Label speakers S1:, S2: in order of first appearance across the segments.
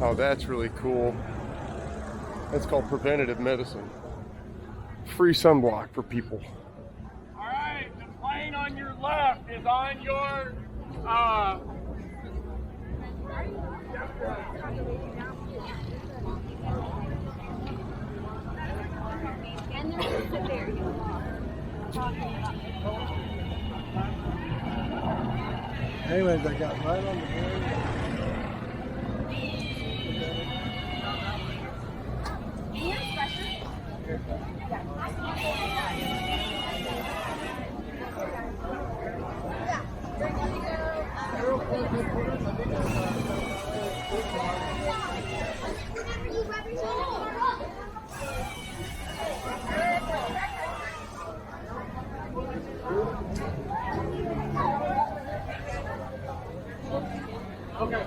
S1: Oh, that's really cool. That's called preventative medicine. Free sunblock for people.
S2: All right, the plane on your left is on your
S3: and there's a severity
S4: Anyways, I got right on the board.
S2: Okay.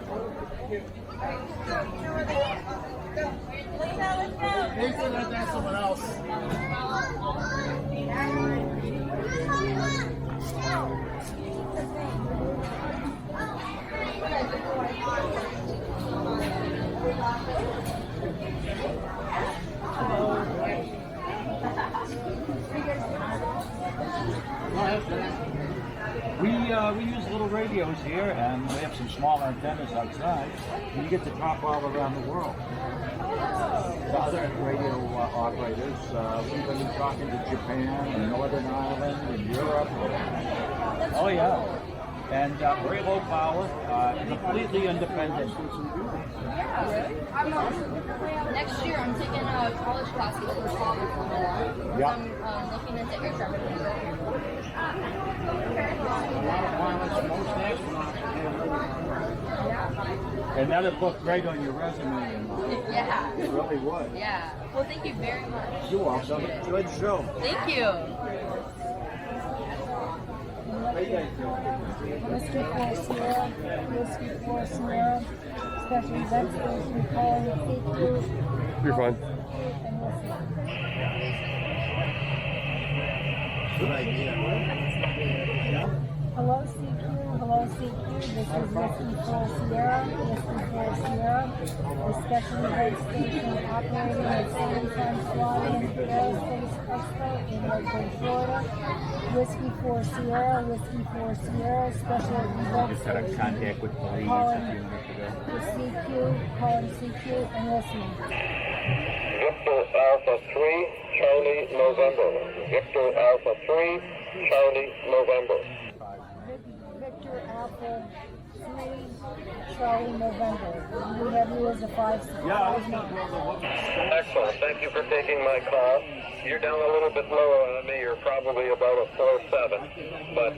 S4: Nathan, let's ask someone else.
S5: We use little radios here, and we have some small antennas outside, and you get to talk all around the world. The other radio operators, we've been talking to Japan and Northern Ireland and Europe. Oh yeah, and very low power, completely independent.
S3: Next year, I'm taking college classes for Formula One.
S5: Yeah.
S3: I'm looking into air traffic control.
S5: A lot of pilots, most astronauts. And that'd look great on your resume.
S3: Yeah.
S5: It really would.
S3: Yeah. Well, thank you very much.
S5: You're welcome. Good show.
S3: Thank you.
S6: Whiskey 4 Sierra, Whiskey 4 Sierra, special event station calling CQ.
S1: You're fine.
S4: Good idea.
S6: Hello CQ, hello CQ, this is Whiskey 4 Sierra, Whiskey 4 Sierra, the special event station operating at San Francisco Aerospace Expo in Lakewood, Florida. Whiskey 4 Sierra, Whiskey 4 Sierra, special event
S5: Just got in
S6: station
S5: contact with police a
S6: calling
S5: few minutes ago.
S6: CQ, calling CQ and listening.
S7: Victor Alpha 3, Charlie November. Victor Alpha 3, Charlie November.
S6: Victor Alpha 3, Charlie November. We have you as a 5.
S7: Excellent. Thank you for taking my call. You're down a little bit lower on me. You're probably about a 4.7, but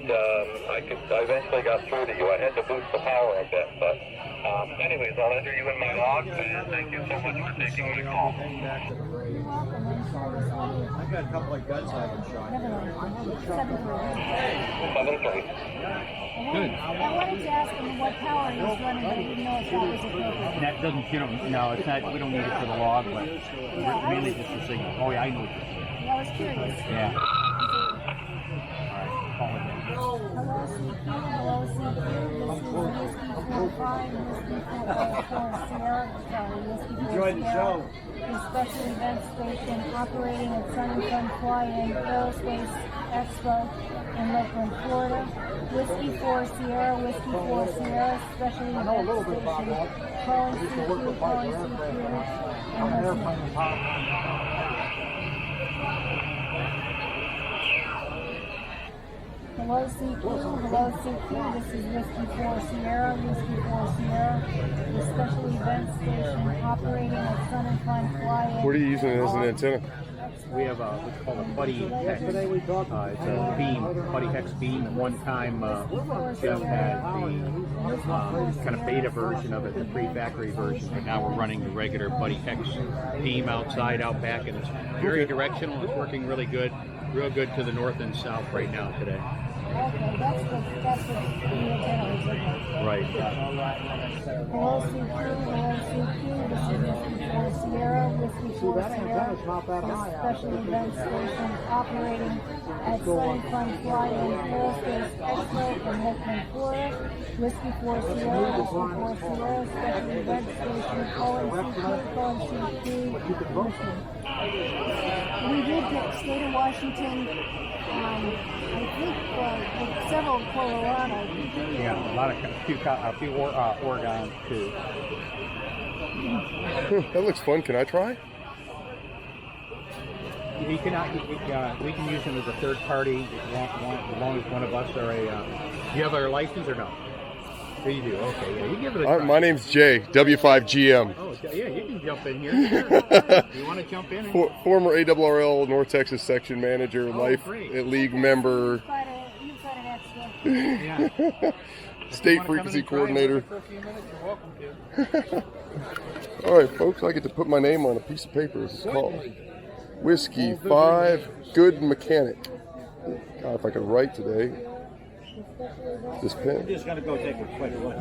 S7: I eventually got through to you. I had to boost the power a bit, but anyways, I'll enter you in my log, and thank you so much for taking my call.
S4: I got a couple of guns I haven't shot.
S7: 7-3.
S5: Good.
S6: I wanted to ask him what power he was running, but I didn't know if that was appropriate.
S5: That doesn't, no, it's not, we don't need it for the log, but mainly just for signal. Oh yeah, I know what you're saying.
S6: Yeah, I was curious.
S5: Yeah. Alright, call it in.
S6: Hello CQ, hello CQ. This is Whiskey 45 and Whiskey 4 Sierra. Sorry, Whiskey 4
S4: Enjoyed the
S6: Sierra.
S4: show.
S6: The special event station operating at Sun and Fun Fly-In Aerospace Expo in Lakeland, Florida. Whiskey 4 Sierra, Whiskey 4 Sierra, special event station calling CQ, and listening. Hello CQ, hello CQ, this is Whiskey 4 Sierra, Whiskey 4 Sierra, the special event station operating at Sun and Fun Fly-In.
S1: What are you using as an antenna?
S5: We have what's called a buddy hex. It's a beam, buddy hex beam. At one time, Jeff had the kind of beta version of it, the pre-factory version, but now we're running the regular buddy hex beam outside, out back, and it's very directional. It's working really good, real good to the north and south right now today.
S6: Okay, that's the antenna is in there.
S5: Right.
S6: Hello CQ, this is Whiskey 4 Sierra, Whiskey 4
S4: that
S6: Sierra,
S4: antenna's not that high
S6: a
S4: out
S6: special
S4: there.
S6: event station operating at Sun Fun Fly and Aerospace Expo in Lakeland, Florida. Whiskey 4 Sierra, Whiskey 4 Sierra, special event station, calling CQ. We did get state of Washington, I think several Colorado.
S5: Yeah, a few Oregon too.
S1: That looks fun. Can I try?
S5: We can use them as a third party as long as one of us are a. Do you have a license or no? Oh, you do. Okay, yeah, you give it a try.
S1: My name's Jay, W5GM.
S5: Oh, yeah, you can jump in here. Sure. You want to jump in?
S1: Former ARRL North Texas section manager,
S5: great.
S1: league member,
S6: You got an extra.
S5: Yeah.
S1: state frequency coordinator.
S5: For a few minutes, you're welcome to.
S1: All right, folks, I get to put my name on a piece of paper. It's called Whiskey 5 Good Mechanic. God, if I could write today. This
S5: I'm
S1: pen.
S5: just going to go take a quick look.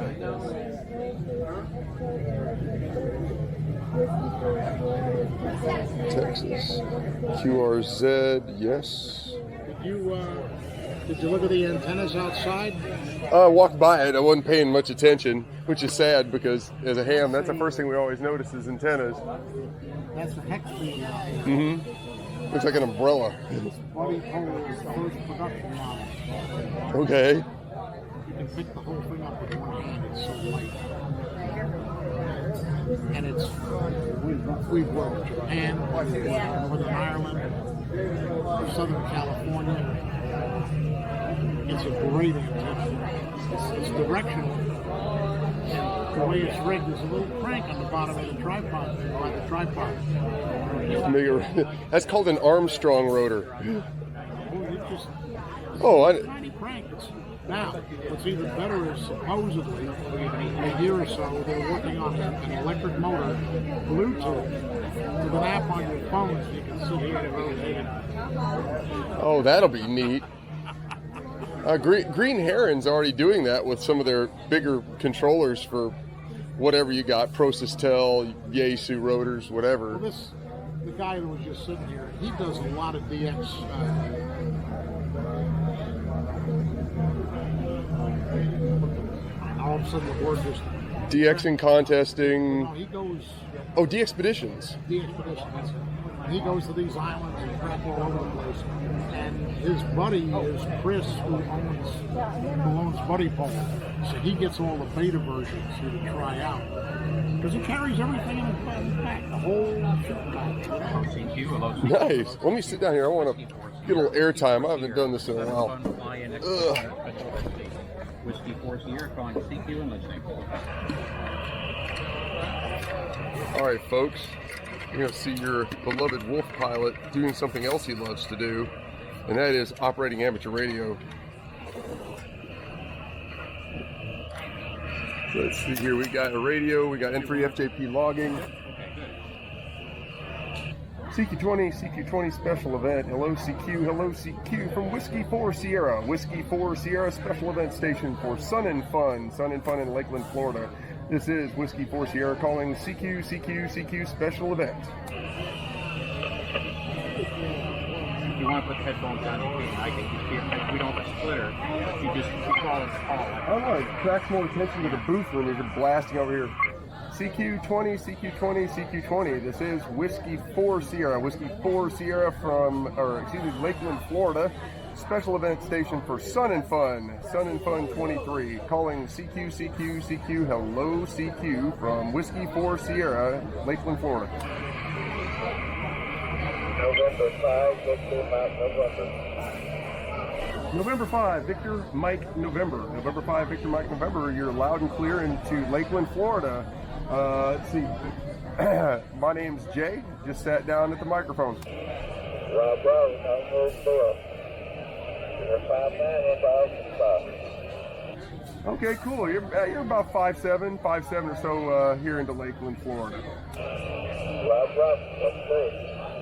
S1: Texas. QRZ, yes.
S4: Did you look at the antennas outside?
S1: I walked by it. I wasn't paying much attention, which is sad because as a ham, that's the first thing we always notice is antennas.
S4: That's the hex beam.
S1: Mm-hmm. Looks like an umbrella.
S4: Body pole is the first production model.
S1: Okay.
S4: You can pick the whole thing up with one hand. It's so light. And it's we've worked with Japan, Northern Ireland, Southern California. It's a great antenna. It's directional. And the way it's rigged is a little crank on the bottom of the tripod, by the tripod.
S1: That's called an Armstrong rotor.
S4: Tiny crank. Now, what's even better is supposedly, a year or so, they're working on an electric motor, Bluetooth, with an app on your phone so you can see how to rotate it.
S1: Oh, that'll be neat. Green Heron's already doing that with some of their bigger controllers for whatever you got, Procestel, Yaesu rotors, whatever.
S4: Well, the guy that was just sitting here, he does a lot of DX. All of a sudden the word just...
S1: DXing contesting.
S4: No, he goes...
S1: Oh, DXpeditions.
S4: DXpeditions. He goes to these islands and crap all over the place. And his buddy is Chris, who owns Buddy Pole. So he gets all the beta versions here to try out. Because he carries everything in his back, the whole ship back.
S1: Nice. Let me sit down here. I want to get a little airtime. I haven't done this in a while.
S8: Whiskey 4 Sierra calling CQ and listening.
S1: All right, folks. You're going to see your beloved Wolf pilot doing something else he loves to do, and that is operating amateur radio. So let's see here. We got a radio. We got N3 FJP logging. CQ20 special event. Hello CQ from Whiskey 4 Sierra. Whiskey 4 Sierra special event station for Sun and Fun in Lakeland, Florida. This is Whiskey 4 Sierra calling CQ special event.
S8: If you want to put the headphones on, I can we don't have a splitter. You just call it call.
S1: I don't know, it attracts more attention to the booth when you're blasting over here. CQ20. This is Whiskey 4 Sierra. Whiskey 4 Sierra from, Lakeland, Florida. Special event station for Sun and Fun 23. Calling CQ. Hello, CQ from Whiskey 4 Sierra, Lakeland, Florida. November 5, Victor Mike November. November 5, Victor Mike November. You're loud and clear into Lakeland, Florida. Let's see. My name's Jay. Just sat down at the microphone. Okay, cool. You're about 5'7" or so here into Lakeland, Florida.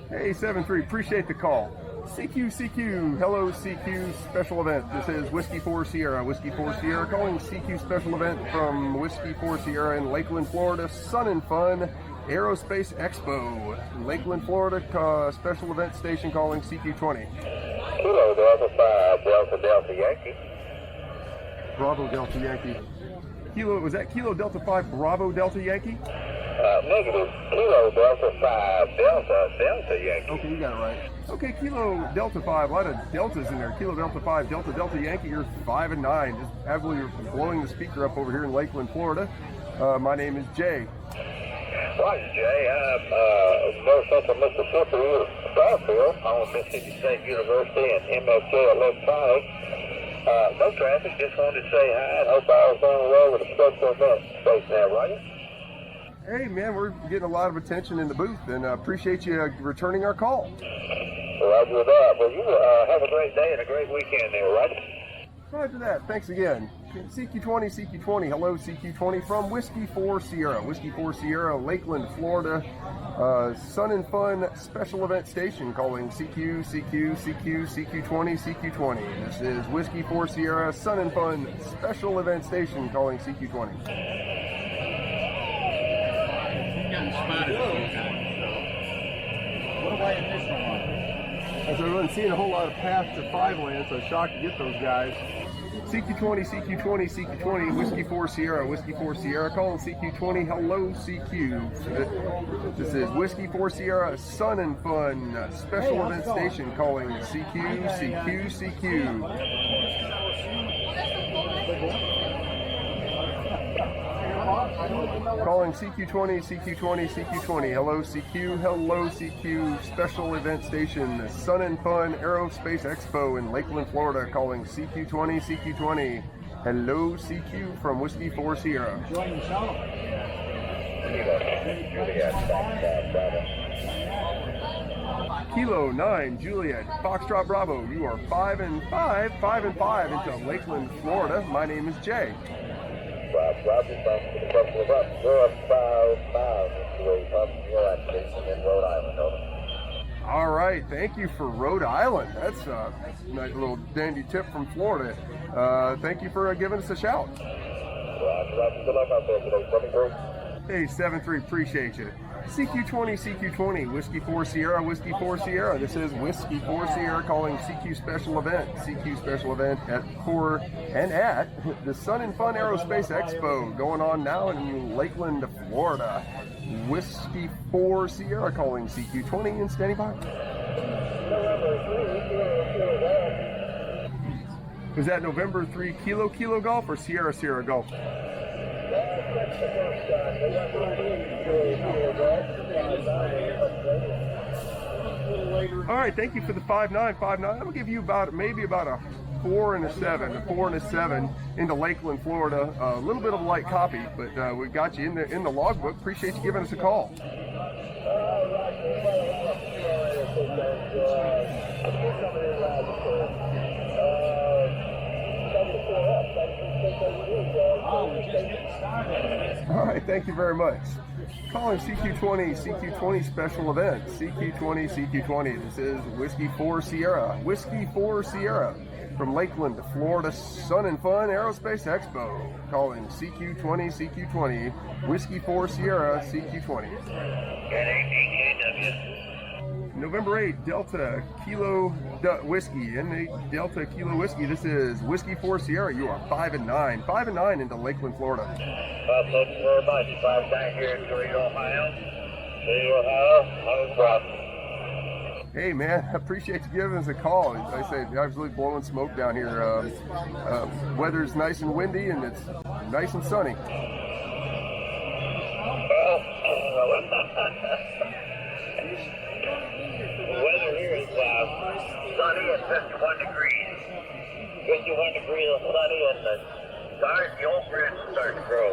S1: Hey, 7-3. Appreciate the call. CQ, hello CQ special event. This is Whiskey 4 Sierra, Whiskey 4 Sierra calling CQ special event from Whiskey 4 Sierra in Lakeland, Florida. Sun and Fun Aerospace Expo, Lakeland, Florida. Special event station calling CQ20.
S7: Kilo Delta 5, Delta Delta Yankee.
S1: Bravo Delta Yankee. Kilo, was that Kilo Delta 5 Bravo Delta Yankee?
S7: Negative. Kilo Delta 5, Delta Delta Yankee.
S1: Okay, you got it right. Okay, Kilo Delta 5, a lot of deltas in there. Kilo Delta 5, Delta Delta Yankee, you're 5 and 9. Just absolutely blowing the speaker up over here in Lakeland, Florida. My name is Jay.
S7: Right, Jay. I'm North Central Mississippi, Starfield, on Mississippi State University and MSK Electronics. No traffic, just wanted to say hi and hope I was on the road with a special event space now, right?
S1: Hey, man, we're getting a lot of attention in the booth, and appreciate you returning our call.
S7: Roger that. Well, you have a great day and a great weekend there, right?
S1: Roger that. Thanks again. CQ20, hello CQ20 from Whiskey 4 Sierra, Whiskey 4 Sierra, Lakeland, Florida. Sun and Fun special event station calling CQ20. This is Whiskey 4 Sierra, Sun and Fun special event station calling CQ20.
S5: What do I initial on?
S1: As I wasn't seeing a whole lot of paths to 5 lanes, so I was shocked to get those guys. CQ20, Whiskey 4 Sierra, Whiskey 4 Sierra, calling CQ20, hello CQ. This is Whiskey 4 Sierra, Sun and Fun special event station calling CQ. Calling CQ20, hello CQ, special event station, Sun and Fun Aerospace Expo in Lakeland, Florida, calling CQ20, hello CQ from Whiskey 4 Sierra.
S5: Enjoying the show.
S1: Kilo 9, Juliet, Foxtrot Bravo, you are 5 and 5 into Lakeland, Florida. My name is Jay.
S7: Roger, from the couple of up 055 in Rhode Island, over.
S1: All right, thank you for Rhode Island. That's a nice little dandy tip from Florida. Thank you for giving us a shout.
S7: Roger, good luck out there today, coming through.
S1: Hey, 7-3, appreciate you. CQ20, Whiskey 4 Sierra, Whiskey 4 Sierra. This is Whiskey 4 Sierra calling CQ special event at the Sun and Fun Aerospace Expo going on now in Lakeland, Florida. Whiskey 4 Sierra calling CQ20 and standing by. Was that November 3 Kilo Golf or Sierra Golf? All right, thank you for the 5-9. I'm gonna give you maybe about a 4 and a 7 into Lakeland, Florida. A little bit of a light copy, but we got you in the logbook. Appreciate you giving us a call. All right, thank you very much. Calling CQ20 special event, CQ20. This is Whiskey 4 Sierra, from Lakeland to Florida, Sun and Fun Aerospace Expo. Calling CQ20, Whiskey 4 Sierra, CQ20. November 8, Delta Kilo Whiskey, N8 Delta Kilo Whiskey. This is Whiskey 4 Sierra. You are 5 and 9 into Lakeland, Florida.
S7: Thank you very much. 5-9 here in Toledo, Ohio. Ohio, problem.
S1: Hey man, I appreciate you giving us a call. Like I say, absolutely blowing smoke down here. Weather's nice and windy and it's nice and sunny.
S7: Weather here is sunny and 51 degrees. 51 degrees and sunny, and the old grass is starting to grow.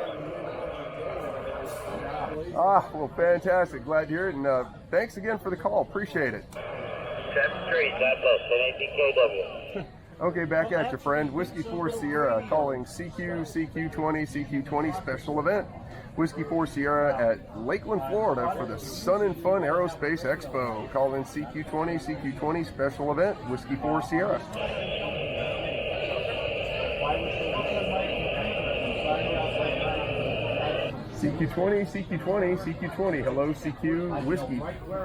S1: Well, fantastic. Glad to hear it, and thanks again for the call. Appreciate it.
S7: 7-3, God bless, 10-18 KW.
S1: Okay, back at you, friend. Whiskey 4 Sierra calling CQ20, CQ20 special event. Whiskey 4 Sierra at Lakeland, Florida for the Sun and Fun Aerospace Expo. Calling CQ20, CQ20 special event. Whiskey 4 Sierra. CQ20, CQ20, CQ20. Hello, CQ. Whiskey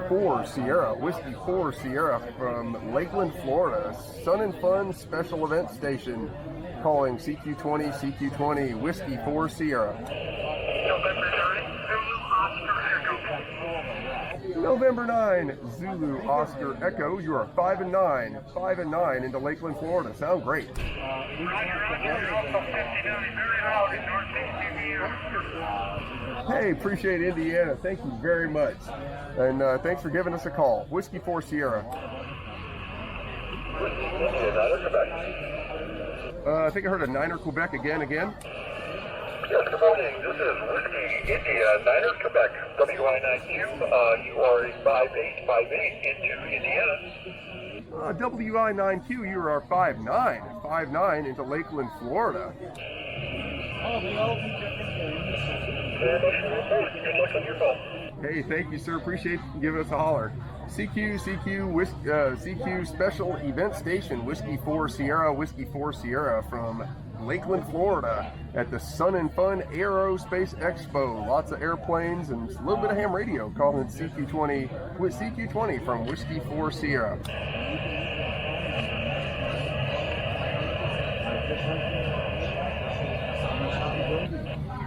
S1: 4 Sierra. Whiskey 4 Sierra from Lakeland, Florida. Sun and Fun Special Event Station. Calling CQ20, CQ20. Whiskey 4 Sierra. November 9, Zulu Oscar Echo. You are 5 and 9. 5 and 9 into Lakeland, Florida. Sound great. Hey, appreciate Indiana. Thank you very much. And thanks for giving us a call. Whiskey 4 Sierra. I think I heard a Niner Quebec again.
S7: Yes, good morning. This is Whiskey India, Niners Quebec, WI9Q. You are a 5858 into Indiana.
S1: WI9Q, you are 5'9". 5'9" into Lakeland, Florida.
S7: Good luck on your call.
S1: Hey, thank you, sir. Appreciate you giving us a holler. CQ Special Event Station, Whiskey 4 Sierra, Whiskey 4 Sierra from Lakeland, Florida at the Sun and Fun Aerospace Expo. Lots of airplanes and a little bit of ham radio. Calling CQ20 with CQ20 from Whiskey 4 Sierra.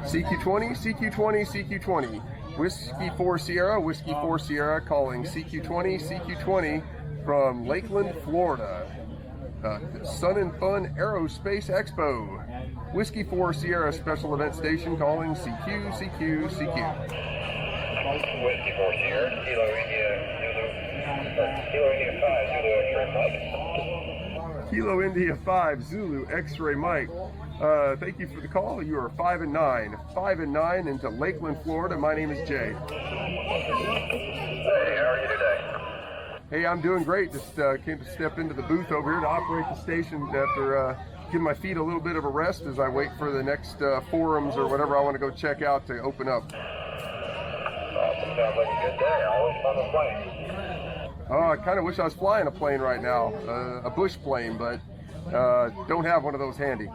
S1: CQ20, CQ20, CQ20. Whiskey 4 Sierra, Whiskey 4 Sierra calling CQ20, CQ20 from Lakeland, Florida. Sun and Fun Aerospace Expo. Whiskey 4 Sierra Special Event Station calling CQ, CQ, CQ.
S7: Whiskey 4 Sierra, Kilo India 5, Zulu X-ray Mike.
S1: Kilo India 5, Zulu X-ray Mike. Thank you for the call. You are 5 and 9. 5 and 9 into Lakeland, Florida. My name is Jay.
S7: Hey, how are you today?
S1: Hey, I'm doing great. Just came to step into the booth over here to operate the station after giving my feet a little bit of a rest as I wait for the next forums or whatever I want to go check out to open up.
S7: Awesome. Sounds like a good day. Always fun to play.
S1: Oh, I kind of wish I was flying a plane right now, a bush plane, but don't have one of those handy.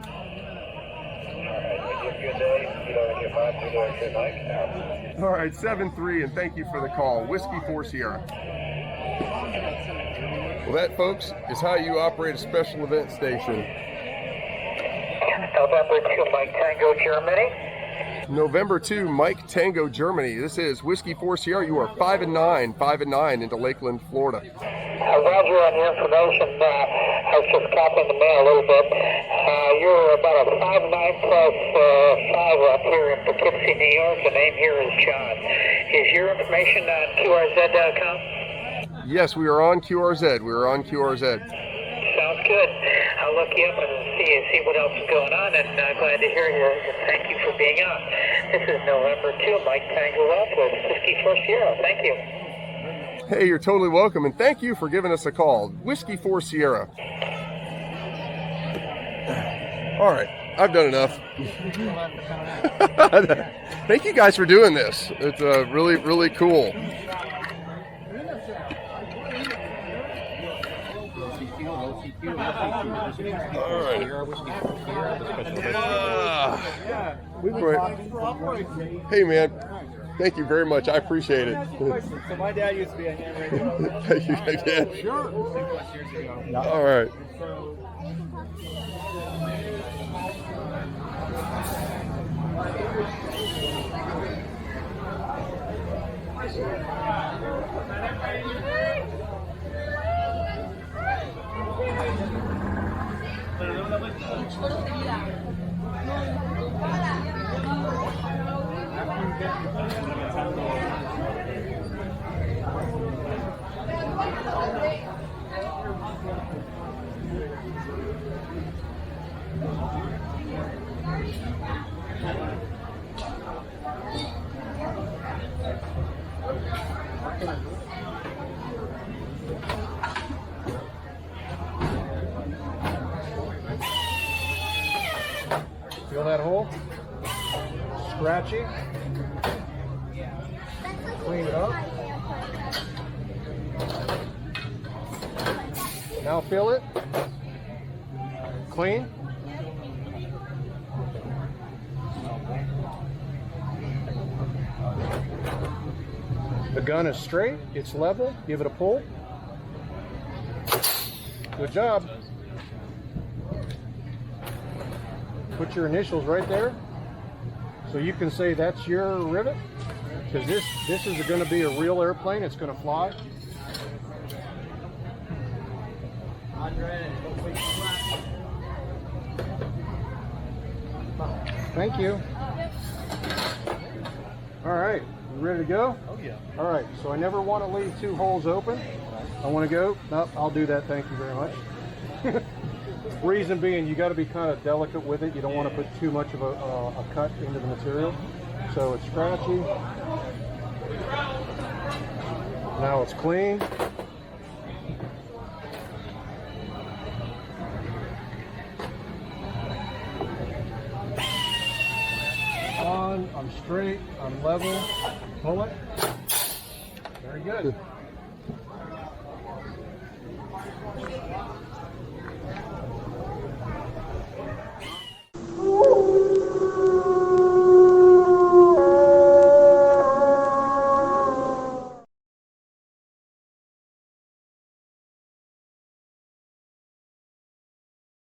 S1: All right, 7-3, and thank you for the call. Whiskey 4 Sierra. Well, that, folks, is how you operate a special event station.
S7: November 2, Mike Tango, Germany.
S1: November 2, Mike Tango, Germany. This is Whiskey 4 Sierra. You are 5 and 9. 5 and 9 into Lakeland, Florida.
S7: Roger on your information. I was just copying the mail a little bit. You're about a 5'9" plus 5 up here in Poughkeepsie, New York. The name here is John. Is your information on QRZ.com?
S1: Yes, we are on QRZ. We are on QRZ.
S7: Sounds good. I'll look you up and see what else is going on, and glad to hear you. Thank you for being on. This is November 2, Mike Tango up with Whiskey 4 Sierra. Thank you.
S1: Hey, you're totally welcome, and thank you for giving us a call. Whiskey 4 Sierra. All right, I've done enough. Thank you guys for doing this. It's really, really cool. All right. Hey, man. Thank you very much. I appreciate it.
S2: So my dad used to be a ham radio.
S1: Thank you again.
S2: Sure.
S1: All right.
S9: that hole. Scratchy. Clean it up. Now fill it. Clean. The gun is straight, it's level, give it a pull. Good job. Put your initials right there. So you can say that's your rivet. Because this is going to be a real airplane, it's going to fly. Thank you. All right, you ready to go?
S5: Oh yeah.
S9: All right, so I never want to leave two holes open. I want to go. Nope, I'll do that. Thank you very much. Reason being, you got to be kind of delicate with it. You don't want to put too much of a cut into the material. So it's scratchy. Now it's clean. I'm straight, I'm level. Pull it. Very good.